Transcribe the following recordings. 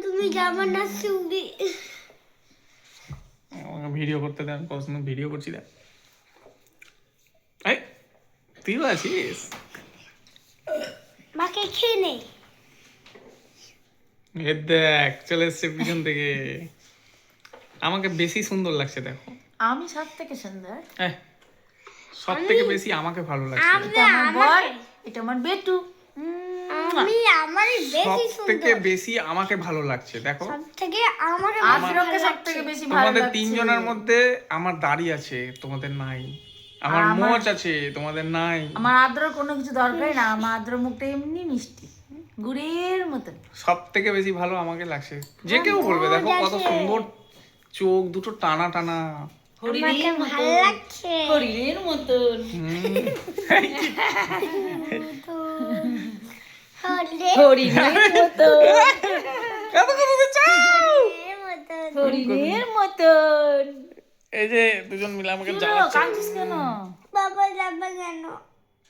তুমি যাবে না শুবি। আমাকে ভিডিও করতে দেন, কখনো ভিডিও করছি দেখ। এই তুইও আছিস? মাকে খেয়ে নে। এ দেখ চলে এসছে পিছন থেকে। আমাকে বেশি সুন্দর লাগছে দেখো। আমি সব থেকে সুন্দর। সব থেকে বেশি আমাকে ভালো লাগছে। এটা আমার বর, এটা আমার বেটু। আমি আমারই সব বেশি থেকে সুন্দর। বেশি আমাকে ভালো লাগছে দেখো। সব থেকে আমার আদ্রকে সব থেকে বেশি ভালো তোমাদের লাগছে। তিনজনের মধ্যে আমার দাড়ি আছে, তোমাদের নাই। আমার মোচ আছে, তোমাদের নাই। আমার আদ্রর কোনো কিছু দরকারই না, আমার আদ্র মুখটা এমনি মিষ্টি, গুড়ের মতন। সব থেকে বেশি ভালো আমাকে লাগছে। যে কেউ বলবে দেখো কত সুন্দর চোখ দুটো টানা টানা। আমাকে ভালো লাগছে। হরিণের মতন। হরিণের মতন। কত কথা দিচ্ছো? হরিণের মতন। এই যে দুজন মিলে আমাকে কি হলো, জ্বালাচ্ছে। কাঁদছিস কেন? বাবা যাবে কেন?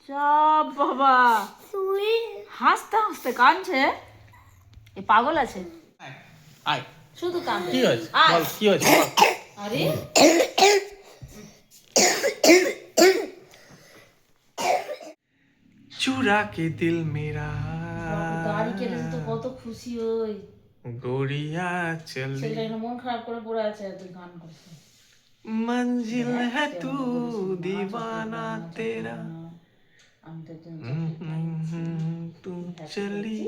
সব বাবা তুই হাসতে হাসতে কাঁদছে। এ পাগল আছে, আয়, আয়। শুধু কাঁদে। কি হয়েছে আয়। বল, কি হয়েছে বল। আরে चुरा के दिल मेरा দাড়ি কেটেছে তো কত খুশি হই। गोरिया चली ছেলেটা মন খারাপ করে পড়ে আছে, তুই গান করছিস। मंजिल है तू दीवाना तेरा আমি তো একজন तू चली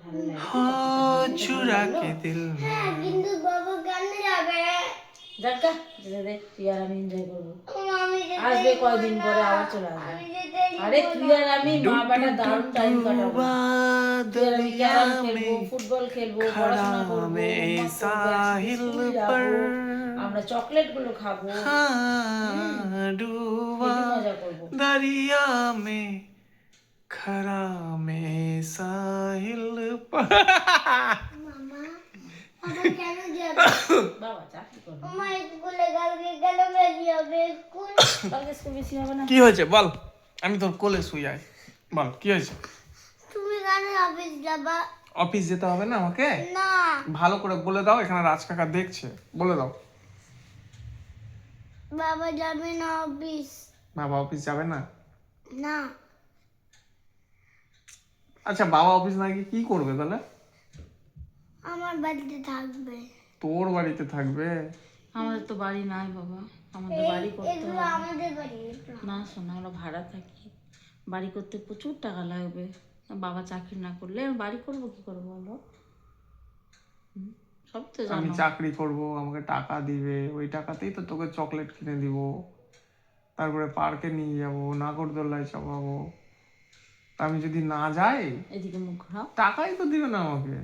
ভালো লাগে। हाँ चुरा के दिल में কিন্তু বাবা কেন যাবে? যাকা যেতে দে, তুই আর আমি এনজয় করবো। আমি আসবে কয়দিন পরে আবার চলে আসবে। যেতে আরে তুই আর আমি মা বেটা দারুণ টাইম কাটাবো। তুই আর আমি ক্যারাম খেলবো, ফুটবল খেলবো, পড়াশোনা করবো, homework করবো, साहिल স্কুল पर যাবো, আমরা চকলেট গুলো খাবো, हाँ डूबा হেবি মজা করবো। दरिया में खरा में साहिल पर মামা বাবা কেন যাবে? বাবা চাকরি করবো, আমার স্কুলে কালকে কেন বেশি হবে? স্কুল কালকে স্কুল বেশি হবে না। কি হয়েছে বল, আমি তোর কোলে শুই আয়, বল কি হয়েছে। তুমি কেন অফিস যাবা? অফিস যেতে হবে না আমাকে? না ভালো করে বলে দাও, এখানে রাজ কাকা দেখছে, বলে দাও। বাবা যাবে না অফিস। বাবা অফিস যাবে না? না আচ্ছা বাবা অফিস না গিয়ে কি করবে তাহলে? আমার বাড়িতে থাকবে। তোর বাড়িতে থাকবে? আমাদের তো বাড়ি নাই বাবা, আমাদের বাড়ি করতে এগুলো হবে। আমাদের বাড়ি। না শোনা, আমরা ভাড়া থাকি, বাড়ি করতে প্রচুর টাকা লাগবে। বাবা চাকরি না করলে আমি বাড়ি করবো কি করবো বলো? সব তো আমি জানো। চাকরি করব, আমাকে টাকা দিবে, ওই টাকাতেই তো তোকে চকলেট কিনে দিব, তারপরে পার্কে নিয়ে যাব, নাগরদোলায় চাপাবো। তা আমি যদি না যাই, এদিকে মুখ ঘোরাও। টাকাই তো দিবে না আমাকে।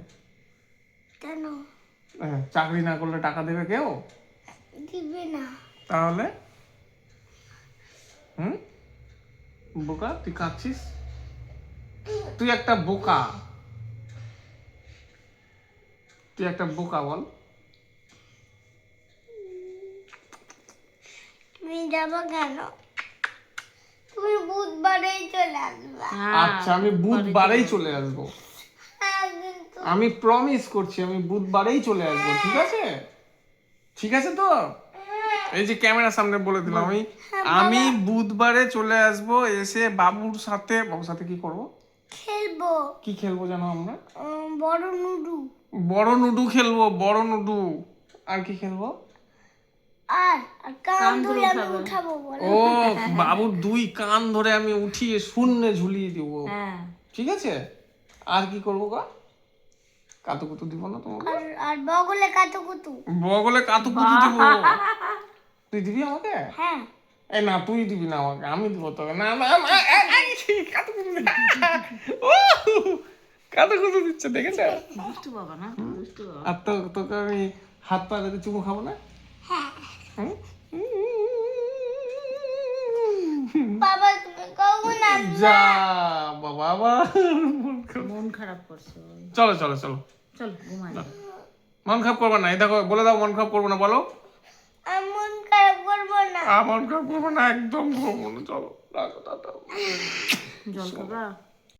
কেন চাকরি না করলে টাকা দেবে কেউ? দিবে না? তাহলে হুম বোকা, তুই কাঁদছিস? তুই একটা বোকা, তুই একটা বোকা বল। তুমি যাবো কেন? তুমি বুধবারেই চলে আসবা। আচ্ছা আমি বুধবারেই চলে আসবো, হ্যাঁ, কিন্তু আমি প্রমিস করছি আমি বুধবারেই চলে আসবো, ঠিক আছে? ঠিক আছে তো? এই যে ক্যামেরার সামনে বলে দিলাম, আমি বুধবারে চলে আসবো, এসে বাবুর সাথে কি করব? খেলবো। কি খেলবো জানো আমরা? বড় নুডু। বড় নুডু খেলবো, বড় নুডু। আর কি খেলবো? আর কান ধরে আমি উঠাবো বলো। ও বাবুর 2 কান ধরে আমি উঠিয়ে শূন্যে ঝুলিয়ে দিব, হ্যাঁ ঠিক আছে? আর কি করবো গা? কাতুকুতু দিব না তোমাকে? আর আর বগলে কাতুকুতু। বগলে কাতুকুতু দিব। তুই দিবি আমাকে? হ্যাঁ এই না তুই দিবি না আমাকে, আমি দিব তোকে। না না না, কাতুকুতু ও কাতুকুতু দিচ্ছে, দেখেছে? দুষ্টু বাবা না, দুষ্টু বাবা। আর তোকে আমি হাত পা ধরে চুমু খাবো না? হুম? বাবা তুমি কখন আসবে? যা বাবা আবার মন খারাপ করছে ওই। চলো চলো চলো, চল ঘুমাই। মন খারাপ করবো না। এই দেখো বলে দাও, মন খারাপ করবো না বলো। আমি মন খারাপ করবো না। মন খারাপ করবো না, একদম করবো না। চলো রাখো টাটা। জল খাবা?